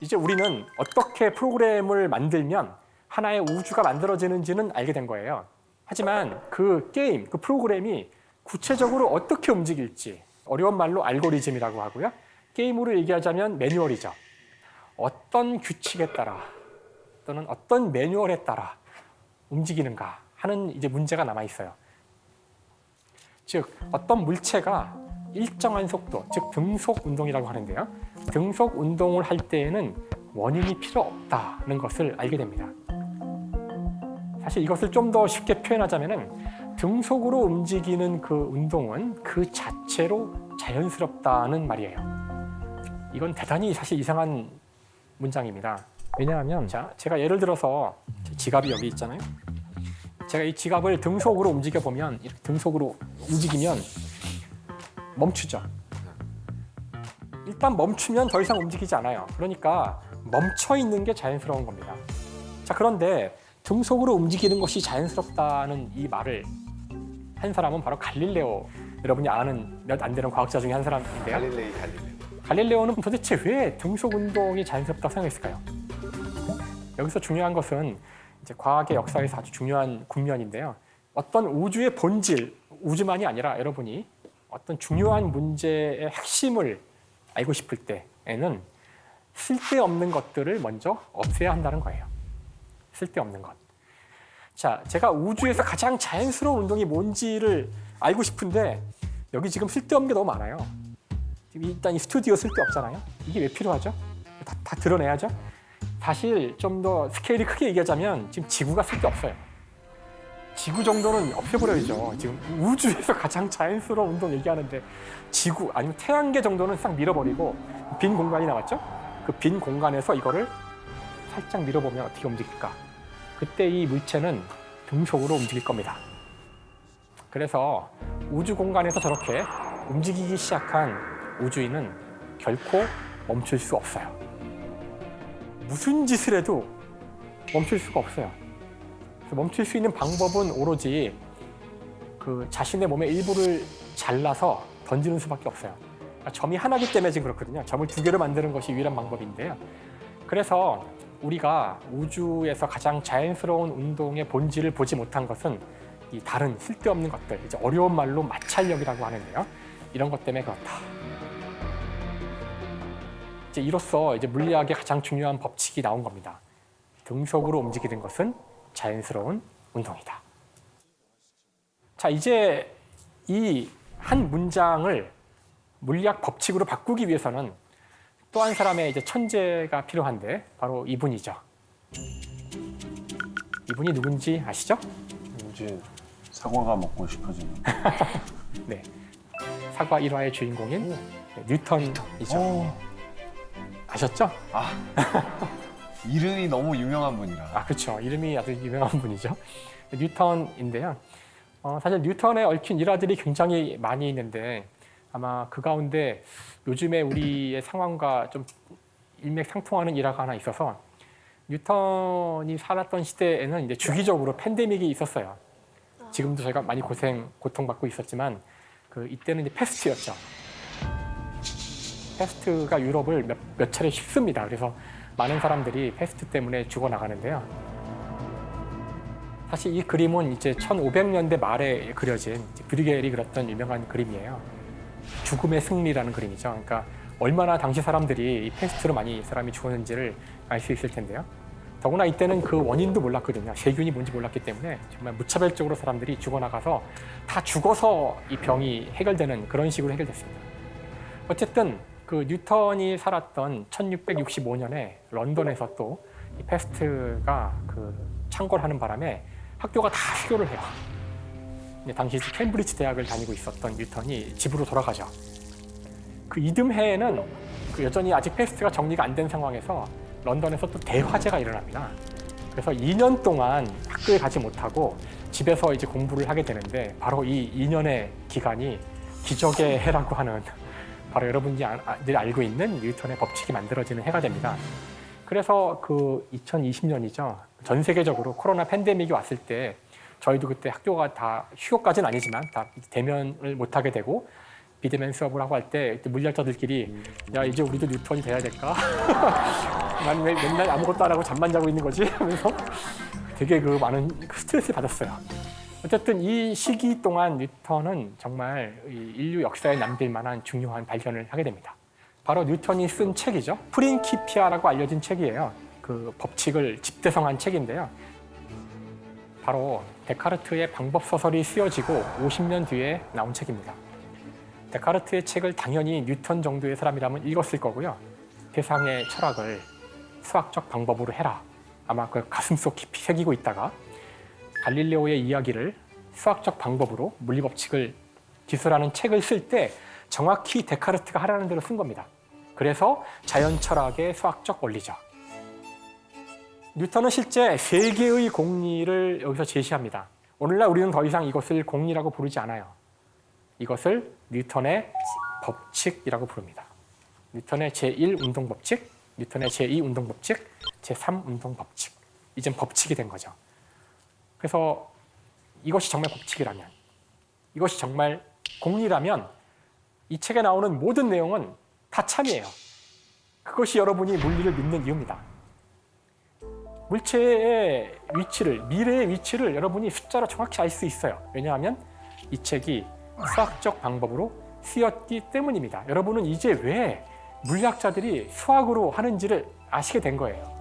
이제 우리는 어떻게 프로그램을 만들면 하나의 우주가 만들어지는지는 알게 된 거예요. 하지만 그 게임, 그 프로그램이 구체적으로 어떻게 움직일지, 어려운 말로 알고리즘이라고 하고요. 게임으로 얘기하자면 매뉴얼이죠. 어떤 규칙에 따라 또는 어떤 매뉴얼에 따라 움직이는가 하는 이제 문제가 남아 있어요. 즉, 어떤 물체가 일정한 속도, 즉 등속 운동이라고 하는데요. 등속 운동을 할 때에는 원인이 필요 없다는 것을 알게 됩니다. 사실 이것을 좀 더 쉽게 표현하자면 등속으로 움직이는 그 운동은 그 자체로 자연스럽다는 말이에요. 이건 대단히 사실 이상한 문장입니다. 왜냐하면 제가 예를 들어서 지갑이 여기 있잖아요. 제가 이 지갑을 등속으로 움직여 보면 이렇게 등속으로 움직이면 멈추죠. 일단 멈추면 더 이상 움직이지 않아요. 그러니까 멈춰 있는 게 자연스러운 겁니다. 자, 그런데 등속으로 움직이는 것이 자연스럽다는 이 말을 한 사람은 바로 갈릴레오, 여러분이 아는 몇 안 되는 과학자 중에 한 사람인데요. 갈릴레오는 도대체 왜 등속 운동이 자연스럽다고 생각했을까요? 여기서 중요한 것은 이제 과학의 역사에서 아주 중요한 국면인데요. 어떤 우주의 본질, 우주만이 아니라 여러분이 어떤 중요한 문제의 핵심을 알고 싶을 때에는 쓸데없는 것들을 먼저 없애야 한다는 거예요. 쓸데없는 것. 자, 제가 우주에서 가장 자연스러운 운동이 뭔지를 알고 싶은데 여기 지금 쓸데없는 게 너무 많아요. 일단 이 스튜디오 쓸데없잖아요. 이게 왜 필요하죠? 다 드러내야죠. 사실 좀 더 스케일이 크게 얘기하자면 지금 지구가 쓸데없어요. 지구 정도는 없애버려야죠. 지금 우주에서 가장 자연스러운 운동 얘기하는데 지구 아니면 태양계 정도는 싹 밀어버리고 빈 공간이 남았죠? 그 빈 공간에서 이거를 살짝 밀어보면 어떻게 움직일까? 그때 이 물체는 등속으로 움직일 겁니다. 그래서 우주 공간에서 저렇게 움직이기 시작한 우주인은 결코 멈출 수 없어요. 무슨 짓을 해도 멈출 수가 없어요. 멈출 수 있는 방법은 오로지 그 자신의 몸의 일부를 잘라서 던지는 수밖에 없어요. 점이 하나기 때문에 지금 그렇거든요. 점을 두 개로 만드는 것이 유일한 방법인데요. 그래서 우리가 우주에서 가장 자연스러운 운동의 본질을 보지 못한 것은 이 다른 쓸데없는 것들, 이제 어려운 말로 마찰력이라고 하는데요. 이런 것 때문에 그렇다. 이제 이로써 이제 물리학의 가장 중요한 법칙이 나온 겁니다. 등속으로 움직이는 것은 자연스러운 운동이다. 자, 이제 이 한 문장을 물리학 법칙으로 바꾸기 위해서는 또 한 사람의 이제 천재가 필요한데 바로 이분이죠. 이분이 누군지 아시죠? 이제 사과가 먹고 싶어지는. 네, 사과 1화의 주인공인 뉴턴이죠. 아셨죠? 아, 이름이 너무 유명한 분이라. 아, 그렇죠. 이름이 아주 유명한 분이죠. 뉴턴인데요. 사실 뉴턴에 얽힌 일화들이 굉장히 많이 있는데 아마 그 가운데 요즘에 우리의 상황과 좀 일맥상통하는 일화가 하나 있어서 뉴턴이 살았던 시대에는 이제 주기적으로 팬데믹이 있었어요. 지금도 저희가 많이 고통받고 있었지만 이때는 이제 패스트였죠. 패스트가 유럽을 몇 차례 휩습니다. 그래서 많은 사람들이 패스트 때문에 죽어나가는데요. 사실 이 그림은 이제 1500년대 말에 그려진 브리겔이 그렸던 유명한 그림이에요. 죽음의 승리라는 그림이죠. 그러니까 얼마나 당시 사람들이 이 패스트로 많이 사람이 죽었는지를 알 수 있을 텐데요. 더구나 이때는 그 원인도 몰랐거든요. 세균이 뭔지 몰랐기 때문에 정말 무차별적으로 사람들이 죽어나가서 다 죽어서 이 병이 해결되는 그런 식으로 해결됐습니다. 어쨌든 그 뉴턴이 살았던 1665년에 런던에서 또 이 패스트가 창궐하는 바람에 학교가 다 휴교를 해요. 당시 캠브리지 대학을 다니고 있었던 뉴턴이 집으로 돌아가죠. 그 이듬해에는 여전히 아직 패스트가 정리가 안 된 상황에서 런던에서 또 대화재가 일어납니다. 그래서 2년 동안 학교에 가지 못하고 집에서 이제 공부를 하게 되는데 바로 이 2년의 기간이 기적의 해라고 하는 바로 여러분들이 알고 있는 뉴턴의 법칙이 만들어지는 해가 됩니다. 그래서 2020년이죠. 전 세계적으로 코로나 팬데믹이 왔을 때 저희도 그때 학교가 다 휴교까지는 아니지만 다 대면을 못하게 되고 비대면 수업을 하고 할 때 물리학자들끼리 야 이제 우리도 뉴턴이 돼야 될까? 난 왜 맨날 아무것도 안 하고 잠만 자고 있는 거지? 하면서 되게 그 많은 스트레스 받았어요. 어쨌든 이 시기 동안 뉴턴은 정말 이 인류 역사에 남길 만한 중요한 발견을 하게 됩니다. 바로 뉴턴이 쓴 책이죠. 프린키피아라고 알려진 책이에요. 그 법칙을 집대성한 책인데요. 바로 데카르트의 방법 서설이 쓰여지고 50년 뒤에 나온 책입니다. 데카르트의 책을 당연히 뉴턴 정도의 사람이라면 읽었을 거고요. 세상의 철학을 수학적 방법으로 해라. 아마 그 가슴속 깊이 새기고 있다가 갈릴레오의 이야기를 수학적 방법으로 물리법칙을 기술하는 책을 쓸 때 정확히 데카르트가 하라는 대로 쓴 겁니다. 그래서 자연철학의 수학적 원리죠. 뉴턴은 실제 세 개의 공리를 여기서 제시합니다. 오늘날 우리는 더 이상 이것을 공리라고 부르지 않아요. 이것을 뉴턴의 법칙이라고 부릅니다. 뉴턴의 제1 운동법칙, 뉴턴의 제2 운동법칙, 제3 운동법칙. 이젠 법칙이 된 거죠. 그래서 이것이 정말 법칙이라면, 이것이 정말 공리라면 이 책에 나오는 모든 내용은 다 참이에요. 그것이 여러분이 물리를 믿는 이유입니다. 물체의 위치를, 미래의 위치를 여러분이 숫자로 정확히 알 수 있어요. 왜냐하면 이 책이 수학적 방법으로 쓰였기 때문입니다. 여러분은 이제 왜 물리학자들이 수학으로 하는지를 아시게 된 거예요.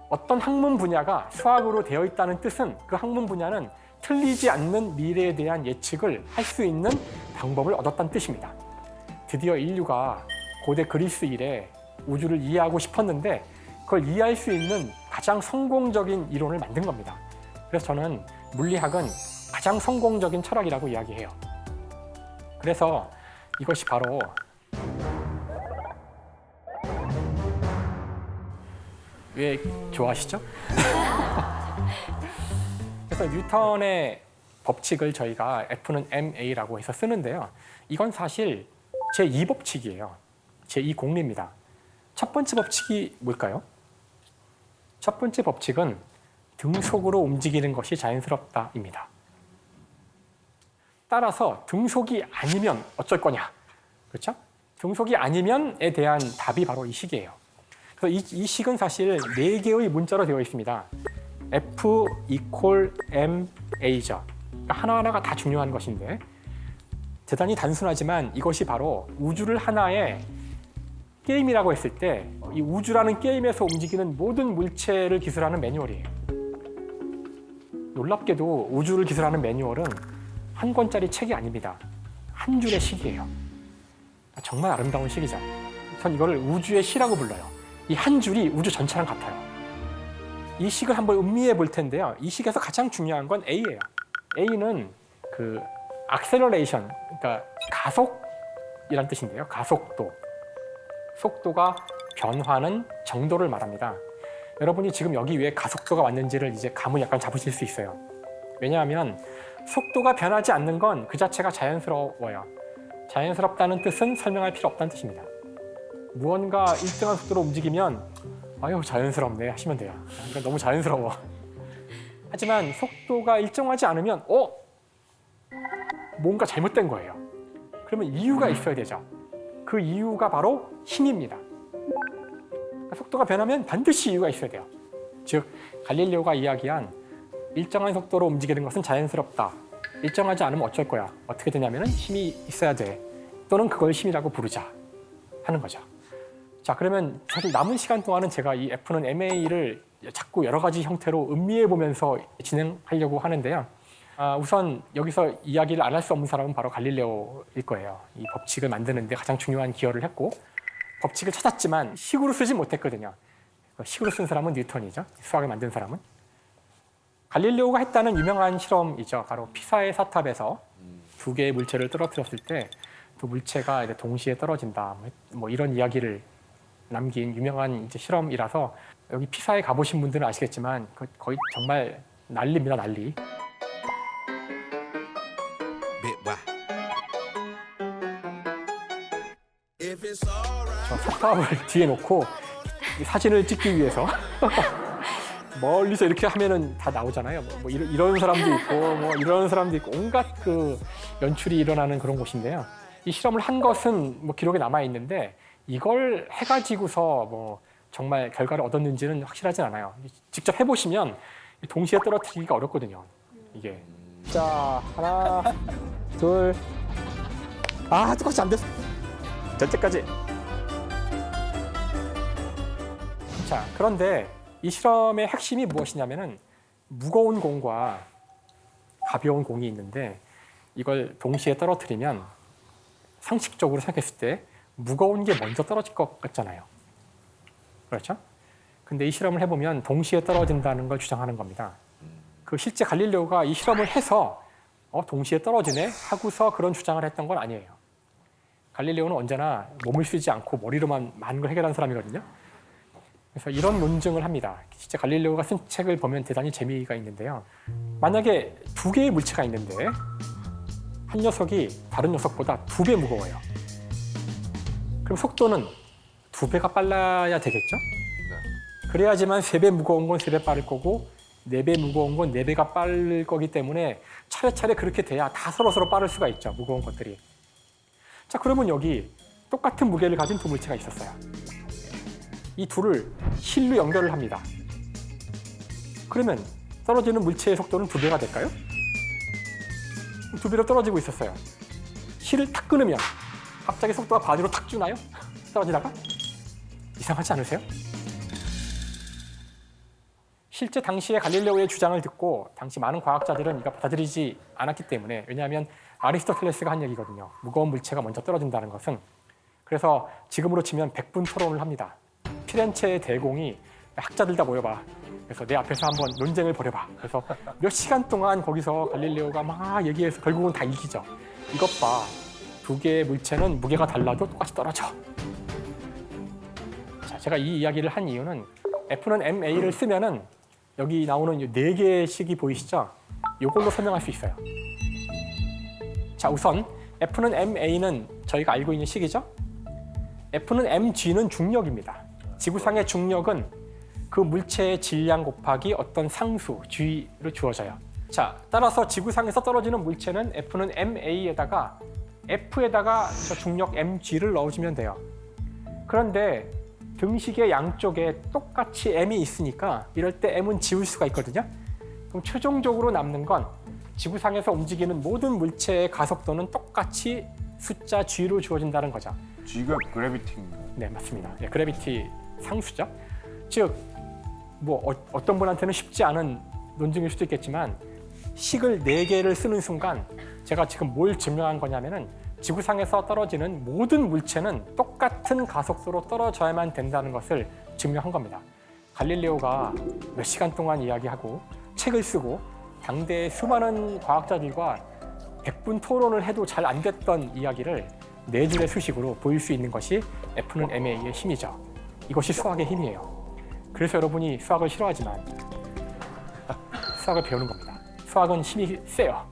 어떤 학문 분야가 수학으로 되어 있다는 뜻은 그 학문 분야는 틀리지 않는 미래에 대한 예측을 할 수 있는 방법을 얻었다는 뜻입니다. 드디어 인류가 고대 그리스 이래 우주를 이해하고 싶었는데 그걸 이해할 수 있는 가장 성공적인 이론을 만든 겁니다. 그래서 저는 물리학은 가장 성공적인 철학이라고 이야기해요. 그래서 이것이 바로 왜 좋아하시죠? 그래서 뉴턴의 법칙을 저희가 F는 ma라고 해서 쓰는데요. 이건 사실 제2법칙이에요. 제2공리입니다. 첫 번째 법칙이 뭘까요? 첫 번째 법칙은 등속으로 움직이는 것이 자연스럽다입니다. 따라서 등속이 아니면 어쩔 거냐? 그렇죠? 등속이 아니면에 대한 답이 바로 이 식이에요. 그래서 이 식은 사실 4개의 문자로 되어 있습니다. F = ma죠. 그러니까 하나하나가 다 중요한 것인데 대단히 단순하지만 이것이 바로 우주를 하나의 게임이라고 했을 때 이 우주라는 게임에서 움직이는 모든 물체를 기술하는 매뉴얼이에요. 놀랍게도 우주를 기술하는 매뉴얼은 한 권짜리 책이 아닙니다. 한 줄의 시이에요. 정말 아름다운 시이죠. 전 이거를 우주의 시라고 불러요. 이 한 줄이 우주 전체랑 같아요. 이 식을 한번 음미해 볼 텐데요. 이 식에서 가장 중요한 건 A예요. A는 그 acceleration, 그러니까 가속이란 뜻인데요. 가속도. 속도가 변화하는 정도를 말합니다. 여러분이 지금 여기 왜 가속도가 왔는지를 이제 감을 약간 잡으실 수 있어요. 왜냐하면 속도가 변하지 않는 건 그 자체가 자연스러워요. 자연스럽다는 뜻은 설명할 필요 없다는 뜻입니다. 무언가 일정한 속도로 움직이면 아유 자연스럽네 하시면 돼요. 그러니까 너무 자연스러워. 하지만 속도가 일정하지 않으면 뭔가 잘못된 거예요. 그러면 이유가 있어야 되죠. 그 이유가 바로 힘입니다. 속도가 변하면 반드시 이유가 있어야 돼요. 즉 갈릴레오가 이야기한 일정한 속도로 움직이는 것은 자연스럽다. 일정하지 않으면 어쩔 거야. 어떻게 되냐면 힘이 있어야 돼. 또는 그걸 힘이라고 부르자 하는 거죠. 자, 그러면 사실 남은 시간 동안은 제가 이 F는 ma를 자꾸 여러 가지 형태로 음미해 보면서 진행하려고 하는데요. 우선 여기서 이야기를 안 할 수 없는 사람은 바로 갈릴레오일 거예요. 이 법칙을 만드는 데 가장 중요한 기여를 했고 법칙을 찾았지만 식으로 쓰지 못했거든요. 식으로 쓴 사람은 뉴턴이죠. 수학을 만든 사람은. 갈릴레오가 했다는 유명한 실험이죠. 바로 피사의 사탑에서 두 개의 물체를 떨어뜨렸을 때 두 물체가 이제 동시에 떨어진다. 뭐 이런 이야기를 남긴 유명한 이제 실험이라서 여기 피사에 가보신 분들은 아시겠지만 거의 정말 난리입니다. 난리. 저 사탑을 뒤에 놓고 사진을 찍기 위해서 멀리서 이렇게 하면은 다 나오잖아요. 뭐 이런 사람도 있고, 뭐 이런 사람도 있고, 온갖 그 연출이 일어나는 그런 곳인데요. 이 실험을 한 것은 뭐 기록에 남아 있는데 이걸 해가지고서 뭐 정말 결과를 얻었는지는 확실하진 않아요. 직접 해보시면 동시에 떨어뜨리기가 어렵거든요. 이게. 자, 하나, 둘. 아, 똑같이 안 됐어. 될 때까지. 자, 그런데 이 실험의 핵심이 무엇이냐면은 무거운 공과 가벼운 공이 있는데 이걸 동시에 떨어뜨리면 상식적으로 생각했을 때 무거운 게 먼저 떨어질 것 같잖아요. 그렇죠? 근데 이 실험을 해보면 동시에 떨어진다는 걸 주장하는 겁니다. 그 실제 갈릴레오가 이 실험을 해서 동시에 떨어지네 하고서 그런 주장을 했던 건 아니에요. 갈릴레오는 언제나 몸을 쓰지 않고 머리로만 많은 걸 해결한 사람이거든요. 그래서 이런 논증을 합니다. 실제 갈릴레오가 쓴 책을 보면 대단히 재미가 있는데요. 만약에 두 개의 물체가 있는데 한 녀석이 다른 녀석보다 2배 무거워요. 그럼 속도는 2배가 빨라야 되겠죠? 그래야지만 3배 무거운 건 3배 빠를 거고 4배 무거운 건 4배가 빠를 거기 때문에 차례차례 그렇게 돼야 다 서로서로 빠를 수가 있죠. 무거운 것들이. 자, 그러면 여기 똑같은 무게를 가진 두 물체가 있었어요. 이 둘을 실로 연결을 합니다. 그러면 떨어지는 물체의 속도는 2배가 될까요? 2배로 떨어지고 있었어요. 실을 탁 끊으면 갑자기 속도가 반으로 탁 주나요? 떨어지다가? 이상하지 않으세요? 실제 당시에 갈릴레오의 주장을 듣고 당시 많은 과학자들은 이거 받아들이지 않았기 때문에, 왜냐하면 아리스토텔레스가 한 얘기거든요. 무거운 물체가 먼저 떨어진다는 것은. 그래서 지금으로 치면 100분 토론을 합니다. 피렌체의 대공이 학자들 다 모여봐. 그래서 내 앞에서 한번 논쟁을 벌여봐. 그래서 몇 시간 동안 거기서 갈릴레오가 막 얘기해서 결국은 다 이기죠. 이것 봐. 2개의 물체는 무게가 달라도 똑같이 떨어져. 자, 제가 이 이야기를 한 이유는 F는 ma를 쓰면은 여기 나오는 4개의 식이 보이시죠? 이걸로 설명할 수 있어요. 자, 우선 F는 ma는 저희가 알고 있는 식이죠? F는 mg는 중력입니다. 지구상의 중력은 그 물체의 질량 곱하기 어떤 상수, g로 주어져요. 자, 따라서 지구상에서 떨어지는 물체는 F는 ma에다가 F에다가 저 중력 mg를 넣어주면 돼요. 그런데 등식의 양쪽에 똑같이 m이 있으니까 이럴 때 m은 지울 수가 있거든요. 그럼 최종적으로 남는 건 지구상에서 움직이는 모든 물체의 가속도는 똑같이 숫자 g로 주어진다는 거죠. G가 그래비티인가요? 네, 맞습니다. 예, 그래비티 상수죠. 즉, 뭐 어떤 분한테는 쉽지 않은 논증일 수도 있겠지만 식을 4개를 쓰는 순간 제가 지금 뭘 증명한 거냐면은 지구상에서 떨어지는 모든 물체는 똑같은 가속도로 떨어져야만 된다는 것을 증명한 겁니다. 갈릴레오가 몇 시간 동안 이야기하고 책을 쓰고 당대의 수많은 과학자들과 100분 토론을 해도 잘 안 됐던 이야기를 4줄의 수식으로 보일 수 있는 것이 F는 ma의 힘이죠. 이것이 수학의 힘이에요. 그래서 여러분이 수학을 싫어하지만 수학을 배우는 겁니다. 수학은 힘이 세요.